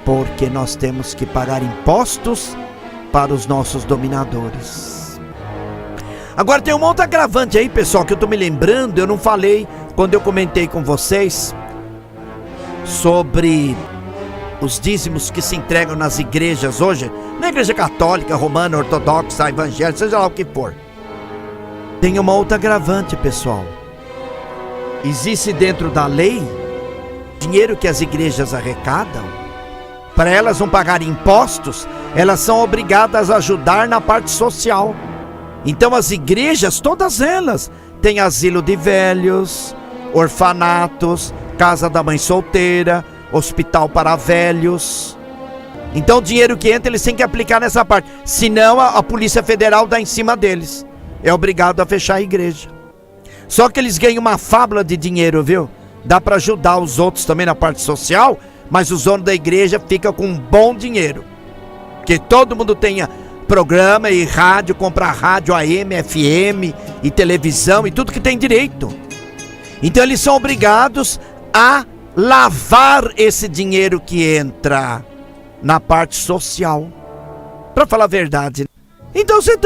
Porque nós temos que pagar impostos para os nossos dominadores. Agora tem uma outra agravante aí, pessoal, que eu estou me lembrando, eu não falei quando eu comentei com vocês sobre os dízimos que se entregam nas igrejas hoje, na igreja católica, romana, ortodoxa, evangélica, seja lá o que for. Tem uma outra agravante, pessoal. Existe dentro da lei dinheiro que as igrejas arrecadam. Para elas não pagarem impostos, elas são obrigadas a ajudar na parte social. Então as igrejas, todas elas, têm asilo de velhos, orfanatos, casa da mãe solteira, hospital para velhos. Então o dinheiro que entra eles têm que aplicar nessa parte, senão a Polícia Federal dá em cima deles. É obrigado a fechar a igreja. Só que eles ganham uma fábula de dinheiro, viu? Dá para ajudar os outros também na parte social, mas os donos da igreja ficam com um bom dinheiro. Que todo mundo tenha programa e rádio, comprar rádio AM, FM e televisão e tudo que tem direito. Então eles são obrigados a lavar esse dinheiro que entra na parte social. Para falar a verdade. Então você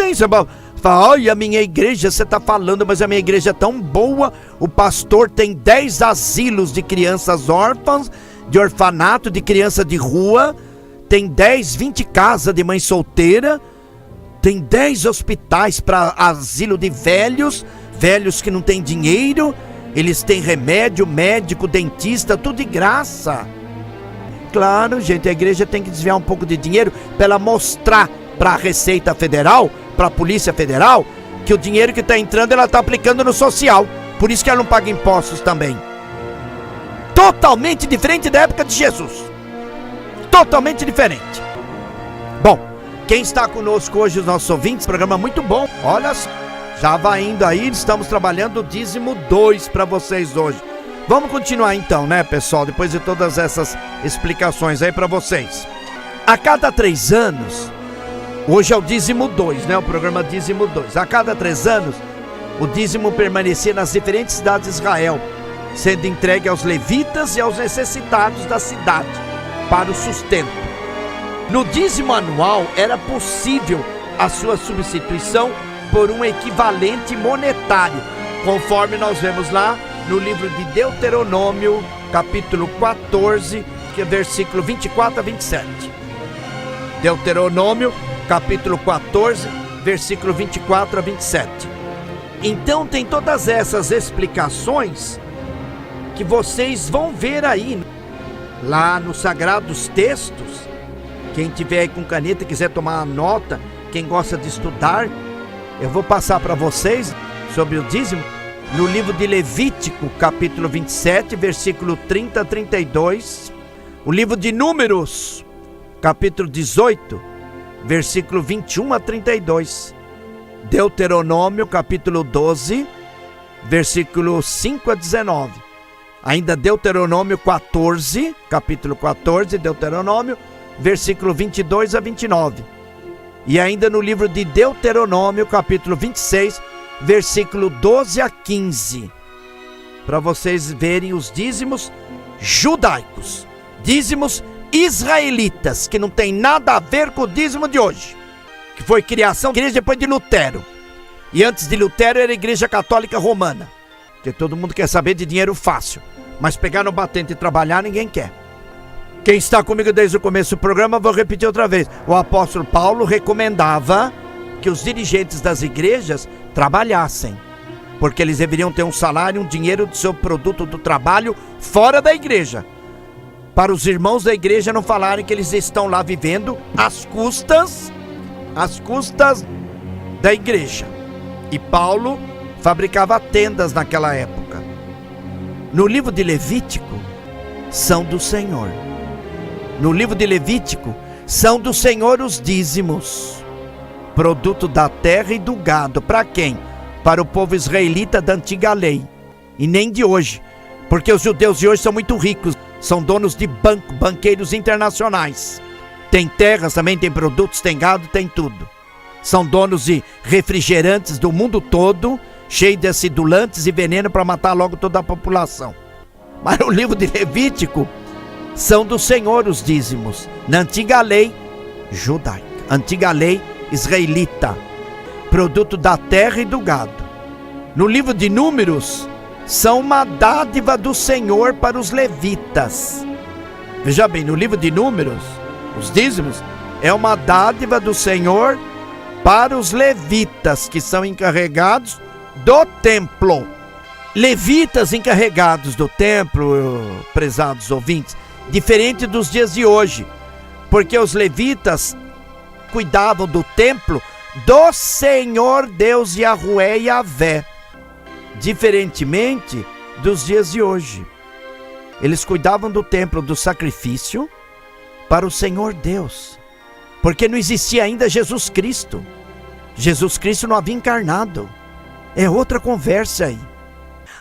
fala, olha, a minha igreja, você está falando, mas a minha igreja é tão boa, o pastor tem 10 asilos de crianças órfãs, de orfanato, de criança de rua, tem 10, 20 casas de mãe solteira, tem 10 hospitais para asilo de velhos, velhos que não têm dinheiro, Eles têm remédio, médico, dentista, tudo de graça. Claro, gente, a igreja tem que desviar um pouco de dinheiro para ela mostrar para a Receita Federal, para a Polícia Federal, que o dinheiro que está entrando ela está aplicando no social. Por isso que ela não paga impostos também. Totalmente diferente da época de Jesus. Totalmente diferente. Bom, quem está conosco hoje, os nossos ouvintes, programa muito bom. Olha só, já vai indo aí, estamos trabalhando o dízimo 2 para vocês hoje. Vamos continuar então, né, pessoal? Depois de todas essas explicações aí para vocês. A cada 3 anos, hoje é o dízimo 2, né? O programa dízimo 2. A cada 3 anos, o dízimo permanecia nas diferentes cidades de Israel, sendo entregue aos levitas e aos necessitados da cidade, para o sustento. No dízimo anual, era possível a sua substituição por um equivalente monetário, conforme nós vemos lá no livro de Deuteronômio, capítulo 14, que é versículo 24 a 27. Deuteronômio, capítulo 14, versículo 24 a 27. Então tem todas essas explicações que vocês vão ver aí, lá nos Sagrados Textos. Quem tiver aí com caneta e quiser tomar uma nota, quem gosta de estudar, eu vou passar para vocês sobre o dízimo no livro de Levítico, capítulo 27, versículo 30 a 32. O livro de Números, capítulo 18, versículo 21 a 32. Deuteronômio, capítulo 12, versículo 5 a 19. Ainda Deuteronômio 14, capítulo 14, Deuteronômio, versículo 22 a 29. E ainda no livro de Deuteronômio, capítulo 26, versículo 12 a 15. Para vocês verem os dízimos judaicos, dízimos israelitas, que não tem nada a ver com o dízimo de hoje, que foi criação da igreja depois de Lutero. E antes de Lutero era a igreja católica romana, porque todo mundo quer saber de dinheiro fácil, mas pegar no batente e trabalhar ninguém quer. Quem está comigo desde o começo do programa, vou repetir outra vez. O apóstolo Paulo recomendava que os dirigentes das igrejas trabalhassem, porque eles deveriam ter um salário, um dinheiro do seu produto do trabalho fora da igreja, para os irmãos da igreja não falarem que eles estão lá vivendo às custas da igreja. E Paulo fabricava tendas naquela época. No livro de Levítico, são do Senhor. No livro de Levítico, são do Senhor os dízimos, produto da terra e do gado. Para quem? Para o povo israelita da antiga lei, e nem de hoje, porque os judeus de hoje são muito ricos, são donos de banqueiros internacionais. Tem terras também, tem produtos, tem gado, tem tudo. São donos de refrigerantes do mundo todo, cheio de acidulantes e veneno para matar logo toda a população. Mas no livro de Levítico, são do Senhor os dízimos, na antiga lei judaica, antiga lei israelita, produto da terra e do gado. No livro de Números, são uma dádiva do Senhor para os levitas. Veja bem, no livro de Números, os dízimos é uma dádiva do Senhor para os levitas, que são encarregados do templo. Levitas encarregados do templo, prezados ouvintes, diferente dos dias de hoje, porque os levitas cuidavam do templo do Senhor Deus Yahué e Yavé, diferentemente dos dias de hoje. Eles cuidavam do templo do sacrifício para o Senhor Deus, porque não existia ainda Jesus Cristo. Jesus Cristo não havia encarnado. É outra conversa aí.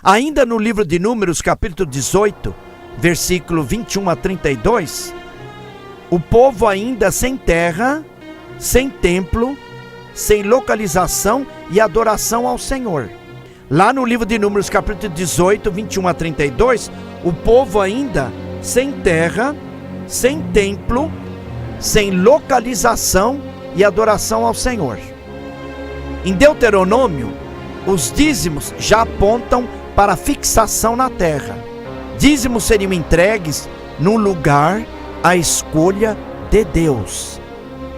Ainda no livro de Números, capítulo 18, versículo 21 a 32, o povo ainda sem terra, sem templo, sem localização e adoração ao Senhor. Lá no livro de Números, capítulo 18, 21 a 32, o povo ainda sem terra, sem templo, sem localização e adoração ao Senhor. Em Deuteronômio, os dízimos já apontam para fixação na terra. Dízimos seriam entregues num lugar à escolha de Deus,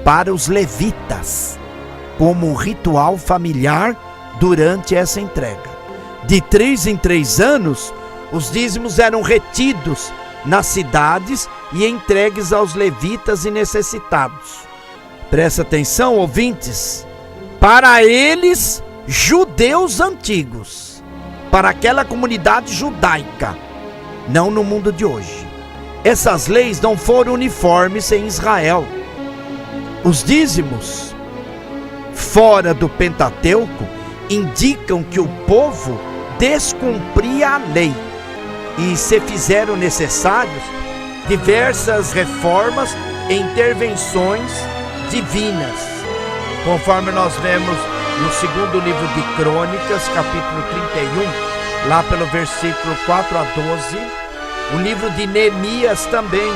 para os levitas, como um ritual familiar durante essa entrega. De 3 em 3 anos, os dízimos eram retidos nas cidades e entregues aos levitas e necessitados. Presta atenção, ouvintes. Para eles, judeus antigos, para aquela comunidade judaica, não no mundo de hoje. Essas leis não foram uniformes em Israel. Os dízimos, fora do Pentateuco, indicam que o povo descumpria a lei e se fizeram necessários diversas reformas e intervenções divinas, conforme nós vemos no segundo livro de Crônicas, capítulo 31, lá pelo versículo 4 a 12, o livro de Neemias também,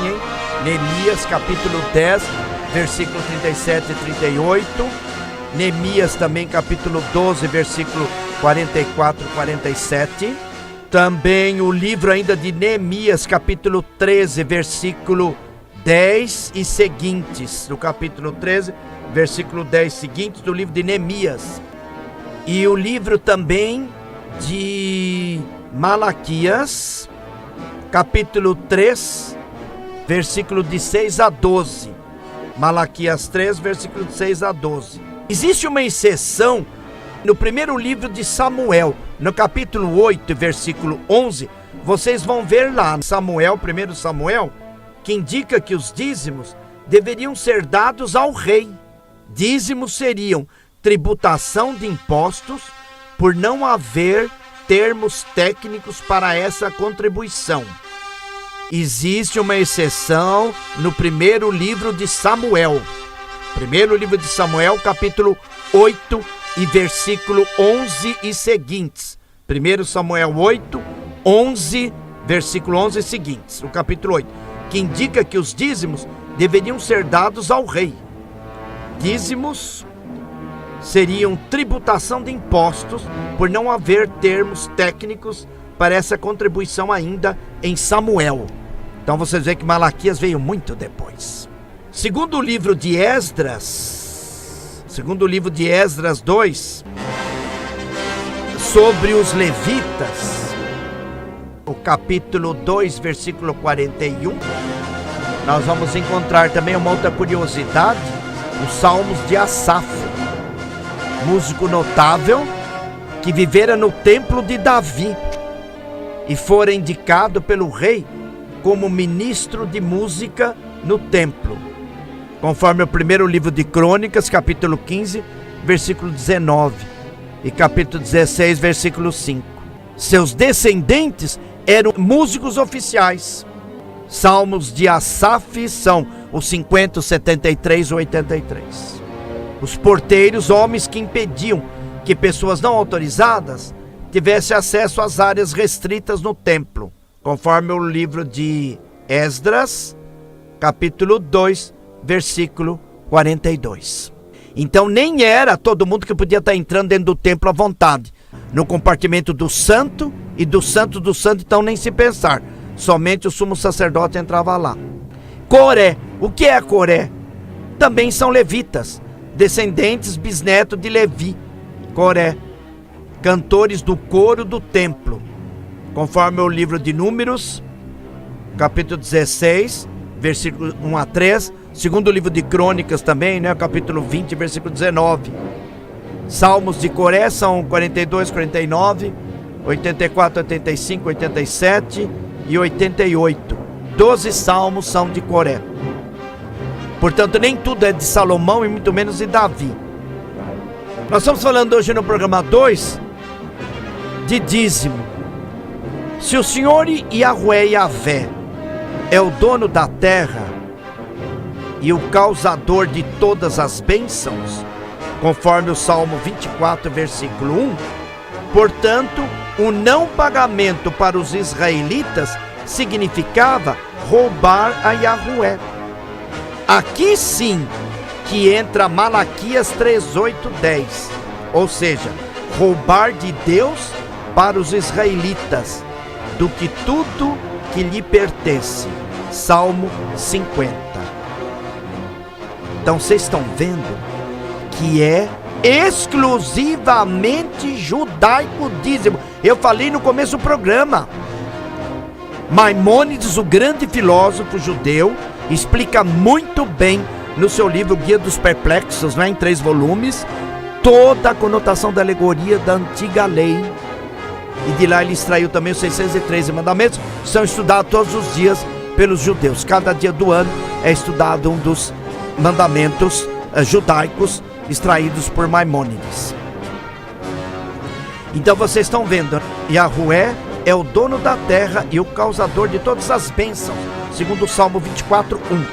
Neemias capítulo 10, versículo 37 e 38, Neemias também capítulo 12, versículo 44 e 47, também o livro ainda de Neemias capítulo 13, versículo 10 e seguintes, do capítulo 13, versículo 10 seguintes do livro de Neemias, e o livro também de Malaquias, capítulo 3, versículo de 6 a 12, Malaquias 3, versículo de 6 a 12. Existe uma exceção no primeiro livro de Samuel, no capítulo 8, versículo 11, vocês vão ver lá, Samuel, 1 Samuel, que indica que os dízimos deveriam ser dados ao rei. Dízimos seriam tributação de impostos, por não haver termos técnicos para essa contribuição. Existe uma exceção no primeiro livro de Samuel. Primeiro livro de Samuel, capítulo 8 e versículo 11 e seguintes. 1 Samuel 8, 11, versículo 11 e seguintes, o capítulo 8, que indica que os dízimos deveriam ser dados ao rei. Dízimos seriam tributação de impostos, por não haver termos técnicos para essa contribuição ainda em Samuel. Então vocês veem que Malaquias veio muito depois. Segundo o livro de Esdras, 2, sobre os levitas, o capítulo 2, versículo 41, nós vamos encontrar também uma outra curiosidade, os Salmos de Asaf, músico notável que vivera no templo de Davi e fora indicado pelo rei como ministro de música no templo, conforme o primeiro livro de Crônicas, capítulo 15, versículo 19 e capítulo 16, versículo 5. Seus descendentes eram músicos oficiais. Salmos de Asaf são os 50, 73 ou 83. Os porteiros, homens que impediam que pessoas não autorizadas tivessem acesso às áreas restritas no templo, conforme o livro de Esdras, capítulo 2, versículo 42. Então nem era todo mundo que podia estar entrando dentro do templo à vontade. No compartimento do santo e do santo, então nem se pensar. Somente o sumo sacerdote entrava lá. Coré, o que é Coré? Também são levitas, descendentes bisneto de Levi. Coré, cantores do coro do templo, conforme o livro de Números, capítulo 16, versículo 1 a 3, segundo o livro de Crônicas também, capítulo 20, versículo 19. Salmos de Coré são 42, 49, 84, 85, 87 e 88. 12 salmos são de Coré. Portanto, nem tudo é de Salomão e muito menos de Davi. Nós estamos falando hoje no programa 2 de dízimo. Se o Senhor Yahvé é o dono da terra e o causador de todas as bênçãos, conforme o Salmo 24, versículo 1, portanto, o não pagamento para os israelitas significava roubar a Yahvé. Aqui sim que entra Malaquias 3, 8, 10, ou seja, roubar de Deus para os israelitas do que tudo que lhe pertence. Salmo 50. Então vocês estão vendo que é exclusivamente judaico dízimo. Eu falei no começo do programa. Maimônides, o grande filósofo judeu, explica muito bem no seu livro Guia dos Perplexos, em 3 volumes, toda a conotação da alegoria da antiga lei. E de lá ele extraiu também os 613 mandamentos, que são estudados todos os dias pelos judeus. Cada dia do ano é estudado um dos mandamentos judaicos extraídos por Maimônides. Então vocês estão vendo, Yahué é o dono da terra e o causador de todas as bênçãos, segundo o Salmo 24:1.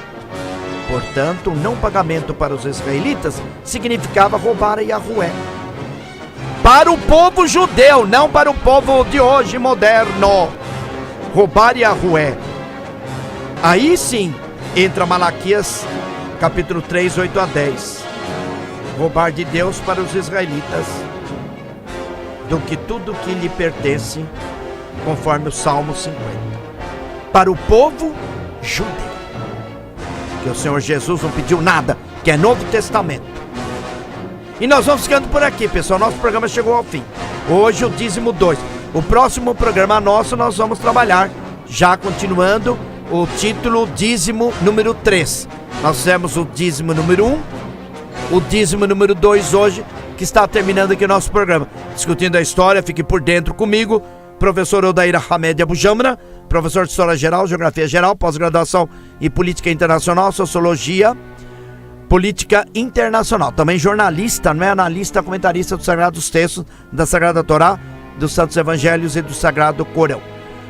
Portanto, o não pagamento para os israelitas significava roubar a Yahué. Para o povo judeu, não para o povo de hoje moderno. Roubar Yahué. Aí sim entra Malaquias capítulo 3, 8 a 10. Roubar de Deus para os israelitas do que tudo que lhe pertence, conforme o Salmo 50. Para o povo judeu, que o Senhor Jesus não pediu nada, que é Novo Testamento. E nós vamos ficando por aqui, pessoal. Nosso programa chegou ao fim. Hoje o dízimo 2. O próximo programa nosso nós vamos trabalhar, já continuando, o título dízimo número 3. Nós fizemos o dízimo número 1, o dízimo número 2 hoje, que está terminando aqui o nosso programa. Discutindo a história, fique por dentro comigo, professor Odair Hamed Abujamra, professor de História Geral, Geografia Geral, pós-graduação em Política Internacional, Sociologia, Política Internacional. Também jornalista, não é? Analista, comentarista dos Sagrados Textos, da Sagrada Torá, dos Santos Evangelhos e do Sagrado Corão.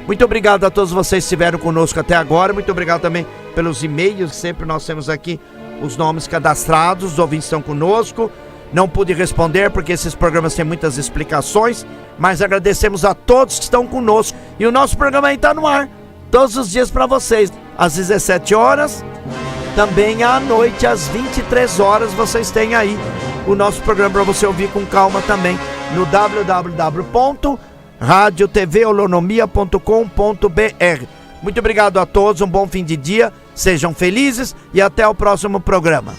Muito obrigado a todos vocês que estiveram conosco até agora. Muito obrigado também pelos e-mails. Sempre nós temos aqui os nomes cadastrados, os ouvintes estão conosco. Não pude responder porque esses programas têm muitas explicações, mas agradecemos a todos que estão conosco. E o nosso programa aí está no ar, todos os dias para vocês, às 17 horas, também à noite, às 23 horas, vocês têm aí o nosso programa para você ouvir com calma também, no www.radiotvolonomia.com.br. Muito obrigado a todos, um bom fim de dia, sejam felizes e até o próximo programa.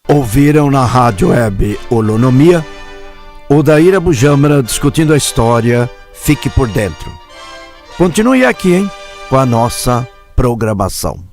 Ouviram na rádio web Holonomia, Odair Abujamra discutindo a história. Fique por dentro. Continue aqui, com a nossa programação.